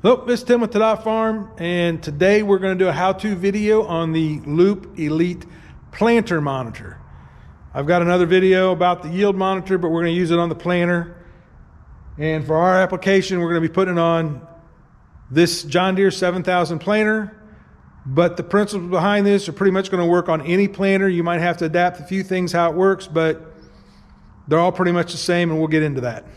Hello, this is Tim with TAH-DAH Farm, and today we're going to do a how-to video on the Loup Elite planter monitor. I've got another video about the yield monitor, but we're going to use it on the planter. And for our application, we're going to be putting it on this John Deere 7000 planter. But the principles behind this are pretty much going to work on any planter. You might have to adapt a few things how it works, but they're all pretty much the same, and we'll get into that.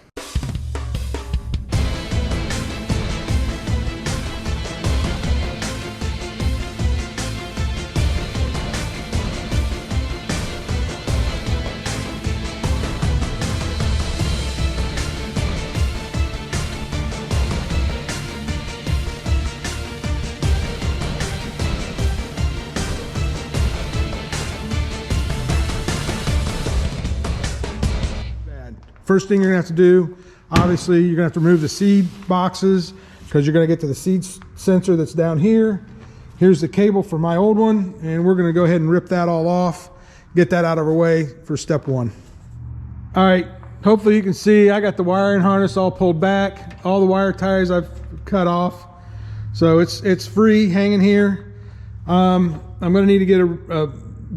First thing you're gonna have to do, obviously, you're gonna have to remove the seed boxes because you're gonna get to the seed sensor that's down here. Here's the cable for my old one, and we're gonna go ahead and rip that all off, get that out of our way for step one. All right, hopefully you can see I got the wiring harness all pulled back. All the wire ties I've cut off. So it's free hanging here. I'm gonna need to get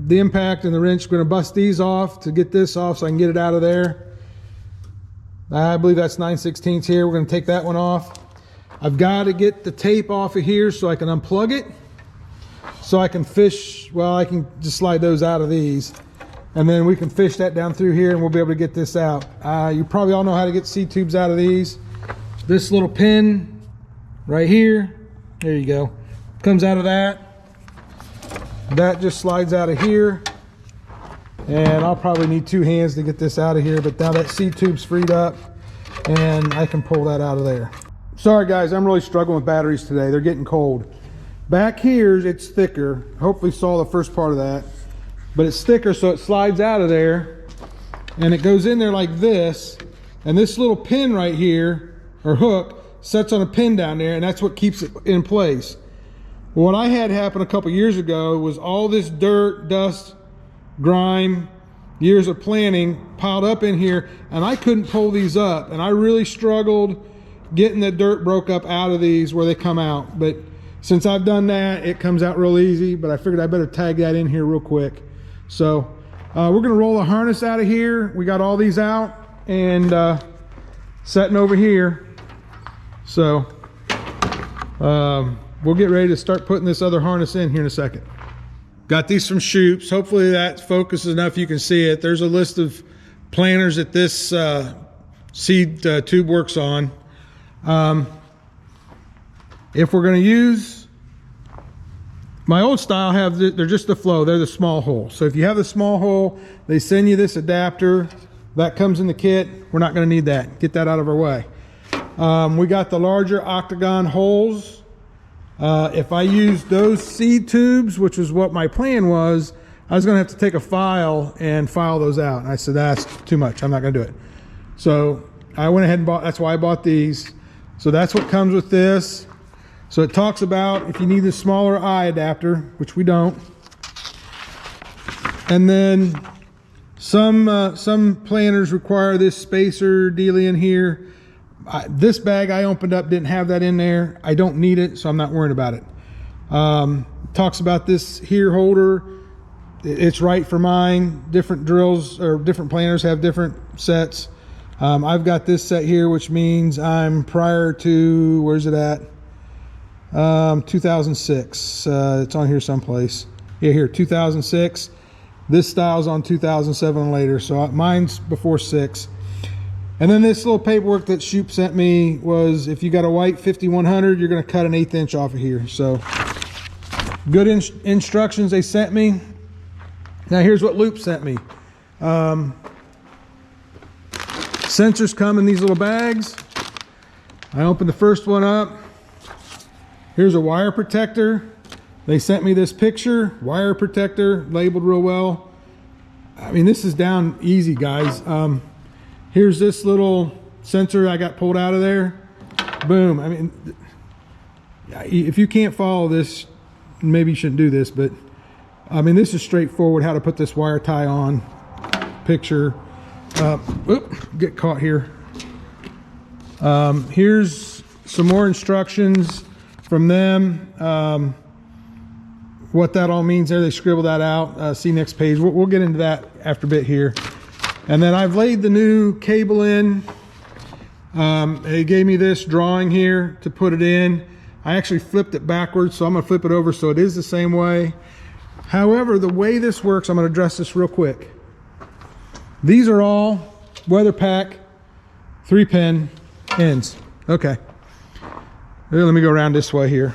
the impact and the wrench. I'm gonna bust these off to get this off so I can get it out of there. I believe that's 9/16 here. We're going to take that one off. I've got to get the tape off of here so I can unplug it. So I can fish, well, I can just slide those out of these. And then we can fish that down through here and we'll be able to get this out. You probably all know how to get seed tubes out of these. This little pin right here, there you go, comes out of that. That just slides out of here. And I'll probably need two hands to get this out of here, but now that seed tube's freed up and I can pull that out of there. Sorry guys, I'm really struggling with batteries today. They're getting cold. Back here, it's thicker. Hopefully saw the first part of that, but it's thicker so it slides out of there and it goes in there like this. And this little pin right here, or hook, sets on a pin down there, and that's what keeps it in place. What I had happen a couple years ago was all this dirt, dust, grime, years of planting piled up in here, and I couldn't pull these up, and I really struggled getting the dirt broke up out of these where they come out. But since I've done that, it comes out real easy. But I figured I better tag that in here real quick. So we're gonna roll the harness out of here. We got all these out and setting over here. So we'll get ready to start putting this other harness in here in a second. Got these from Shoops. Hopefully that focuses enough you can see it. There's a list of planters that this seed tube works on. If we're going to use my old style, they're just the flow. They're the small hole. So if you have the small hole, they send you this adapter that comes in the kit. We're not going to need that. Get that out of our way. We got the larger octagon holes. If I used those seed tubes, which was what my plan was, I was going to have to take a file and file those out. And I said, that's too much. I'm not going to do it. So I went ahead and bought, that's why I bought these. So that's what comes with this. So it talks about if you need the smaller eye adapter, which we don't. And then some planters require this spacer deal in here. This bag I opened up didn't have that in there. I don't need it, so I'm not worried about it. Talks about this here holder. It's right for mine. Different drills or different planters have different sets. I've got this set here, which means I'm prior to, where's it at? 2006. It's on here someplace. Yeah, here, 2006. This style's on 2007 and later, so mine's before 6. And then this little paperwork that Shoop sent me was if you got a white 5100, you're going to cut an 1/8 inch off of here. So good instructions they sent me. Now here's what Loup sent me. Sensors come in these little bags. I opened the first one up. Here's a wire protector. They sent me this picture, wire protector, labeled real well. I mean, this is down easy, guys. Here's this little sensor I got pulled out of there. Boom. I mean, if you can't follow this, maybe you shouldn't do this, but I mean, this is straightforward how to put this wire tie on. Picture. Get caught here. Here's some more instructions from them. What that all means there, they scribbled that out. See next page. We'll get into that after a bit here. And then I've laid the new cable in. They gave me this drawing here to put it in. I actually flipped it backwards, so I'm gonna flip it over so it is the same way. However, the way this works, I'm gonna address this real quick. These are all weather pack 3-pin ends. Okay. Let me go around this way here.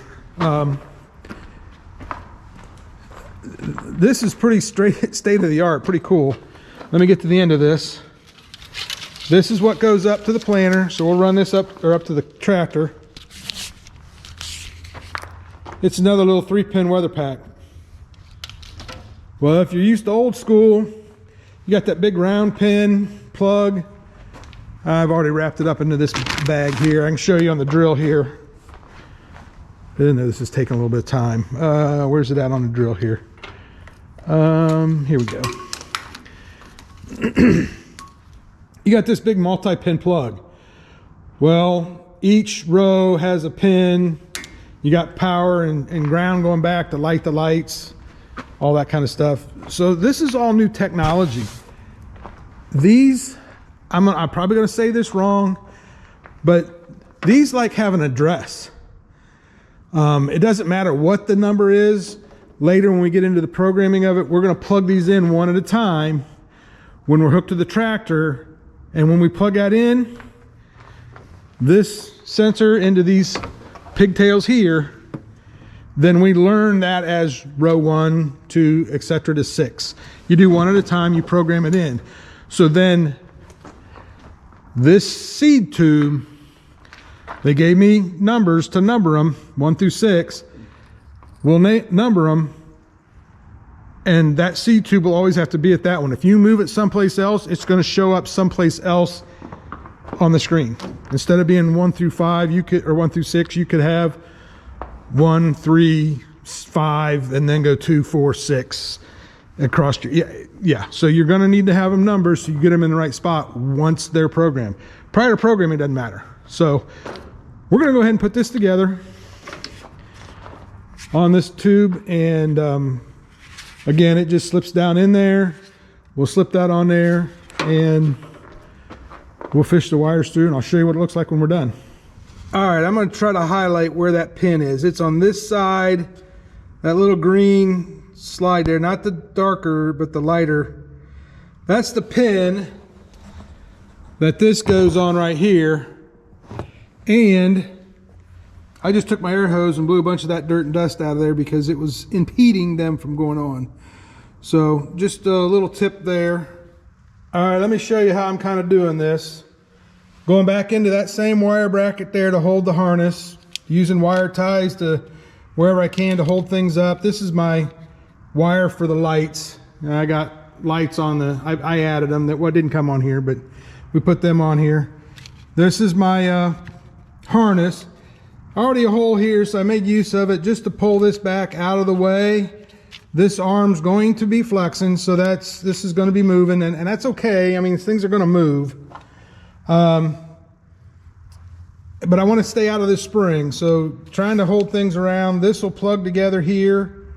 This is pretty state of the art, pretty cool. Let me get to the end of this. This is what goes up to the planter. So we'll run this up to the tractor. It's another little 3-pin weather pack. Well, if you're used to old school, you got that big round pin plug. I've already wrapped it up into this bag here. I can show you on the drill here. I didn't know this is taking a little bit of time. Where's it at on the drill here? Here we go. You got this big multi-pin plug. Well, each row has a pin. You got power and ground going back to light the lights, all that kind of stuff. So this is all new technology. These, I'm probably gonna say this wrong, but these like have an address. It doesn't matter what the number is. Later when we get into the programming of it, we're gonna plug these in one at a time when we're hooked to the tractor. And when we plug that in, this sensor into these pigtails here, then we learn that as row 1, 2, etc. to 6. You do one at a time, you program it in. So then this seed tube, they gave me numbers to number them, 1 through 6. We'll number them, and that seed tube will always have to be at that one. If you move it someplace else, it's going to show up someplace else on the screen. Instead of being 1 through 5, you could, or 1 through 6, you could have 1, 3, 5, and then go 2, 4, 6 across your, yeah. So you're going to need to have them numbered so you get them in the right spot once they're programmed. Prior to programming, it doesn't matter. So we're going to go ahead and put this together on this tube, and again, it just slips down in there. We'll slip that on there, and we'll fish the wires through, and I'll show you what it looks like when we're done. All right, I'm going to try to highlight where that pin is. It's on this side, that little green slide there, not the darker, but the lighter. That's the pin that this goes on right here. And I just took my air hose and blew a bunch of that dirt and dust out of there because it was impeding them from going on. So just a little tip there. All right, let me show you how I'm kind of doing this. Going back into that same wire bracket there to hold the harness, using wire ties to wherever I can to hold things up. This is my wire for the lights. And I got lights on the, I added them, that didn't come on here, but we put them on here. This is my harness. Already a hole here, so I made use of it just to pull this back out of the way. This arm's going to be flexing, so this is going to be moving, and that's okay. I mean, things are going to move. But I want to stay out of this spring, so trying to hold things around. This will plug together here,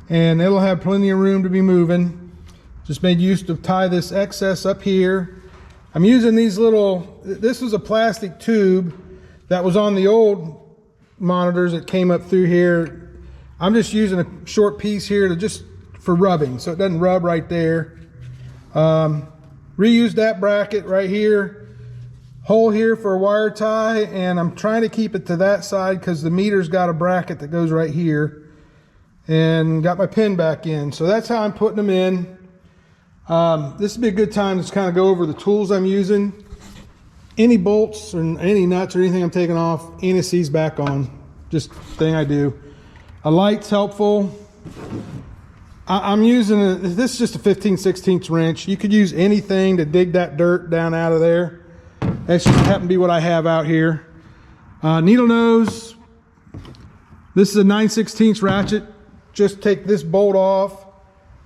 and it'll have plenty of room to be moving. Just made use to tie this excess up here. I'm using these little, this was a plastic tube that was on the old monitors that came up through here. I'm just using a short piece here to just for rubbing, so it doesn't rub right there. Reused that bracket right here. Hole here for a wire tie, and I'm trying to keep it to that side because the meter's got a bracket that goes right here, and got my pin back in. So that's how I'm putting them in. This would be a good time to kind of go over the tools I'm using. Any bolts or any nuts or anything I'm taking off, anti-seize back on. Just thing I do. A light's helpful. I'm using this is just a 15/16 wrench. You could use anything to dig that dirt down out of there. That's just happened to be what I have out here. Needle nose. This is a 9/16 ratchet. Just take this bolt off.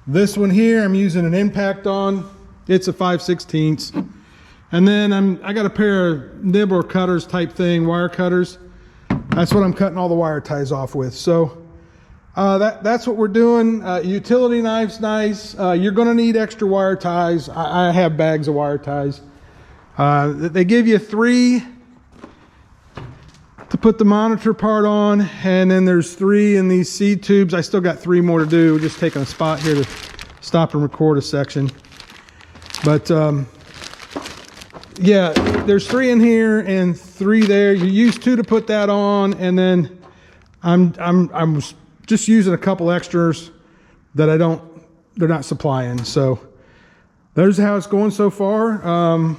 This one here I'm using an impact on. It's a 5/16. And then I got a pair of nibble cutters type thing, wire cutters. That's what I'm cutting all the wire ties off with. So that's what we're doing. Utility knife's nice. You're gonna need extra wire ties. I have bags of wire ties. They give you 3 to put the monitor part on, and then there's 3 in these seed tubes. I still got 3 more to do. We're just taking a spot here to stop and record a section. But yeah, there's 3 in here and 3 there. You use 2 to put that on, and then I'm just using a couple extras that they're not supplying. So there's how it's going so far.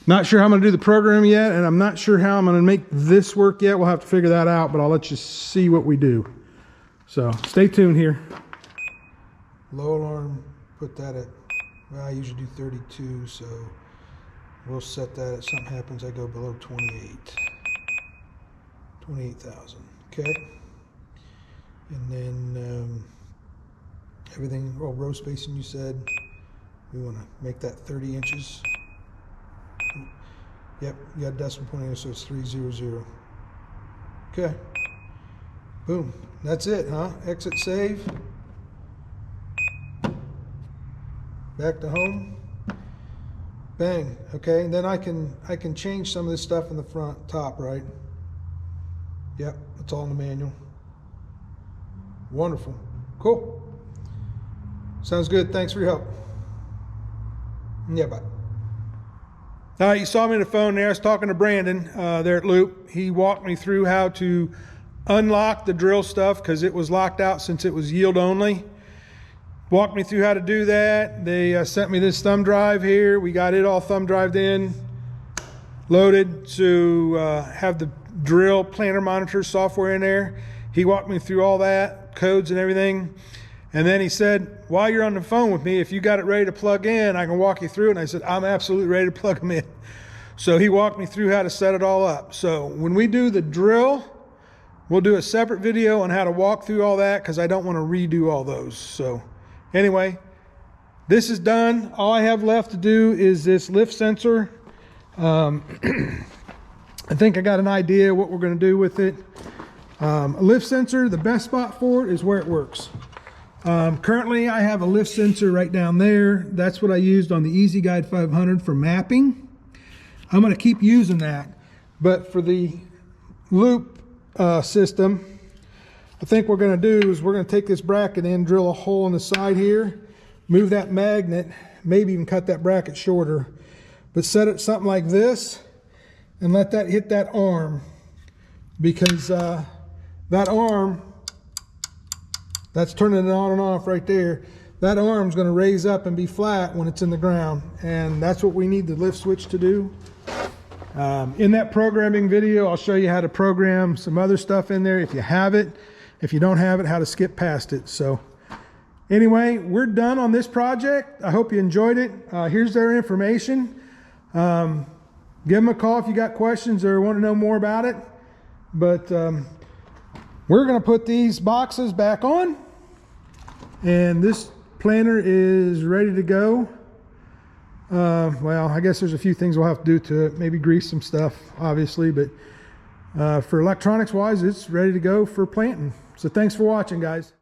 Not sure how I'm gonna do the program yet, and I'm not sure how I'm gonna make this work yet. We'll have to figure that out, but I'll let you see what we do. So stay tuned here. Low alarm, put that at, well, I usually do 32, so we'll set that. If something happens, I go below 28,000, okay? And then everything, well, row spacing, you said we want to make that 30 inches. Yep, you got a decimal point here, so it's 300. Okay. Boom. That's it, huh? Exit save. Back to home. Bang. Okay, and then I can change some of this stuff in the front top, right? Yep, it's all in the manual. Wonderful. Cool. Sounds good. Thanks for your help. Yeah, bye. All right, you saw me on the phone there. I was talking to Brandon there at Loup. He walked me through how to unlock the drill stuff because it was locked out since it was yield only. Walked me through how to do that. They sent me this thumb drive here. We got it all thumb drived in, loaded to have the drill planner monitor software in there. He walked me through all that, codes and everything. And then he said, while you're on the phone with me, if you got it ready to plug in, I can walk you through it. And I said, I'm absolutely ready to plug them in. So he walked me through how to set it all up. So when we do the drill, we'll do a separate video on how to walk through all that because I don't want to redo all those. So anyway, this is done. All I have left to do is this lift sensor. I think I got an idea what we're going to do with it. A lift sensor, the best spot for it is where it works. Currently I have a lift sensor right down there. That's what I used on the Easy Guide 500 for mapping. I'm going to keep using that, but for the Loup system, I think what we're going to do is we're going to take this bracket in, drill a hole in the side here, move that magnet, maybe even cut that bracket shorter, but set it something like this and let that hit that arm, because that arm, that's turning it on and off right there. That arm's going to raise up and be flat when it's in the ground, and that's what we need the lift switch to do. In that programming video, I'll show you how to program some other stuff in there if you have it. If you don't have it, how to skip past it. So anyway, we're done on this project. I hope you enjoyed it. Here's their information. Give them a call if you got questions or want to know more about it. But we're going to put these boxes back on, and this planter is ready to go. Well, I guess there's a few things we'll have to do to it. Maybe grease some stuff, obviously, but for electronics wise, it's ready to go for planting. So thanks for watching, guys.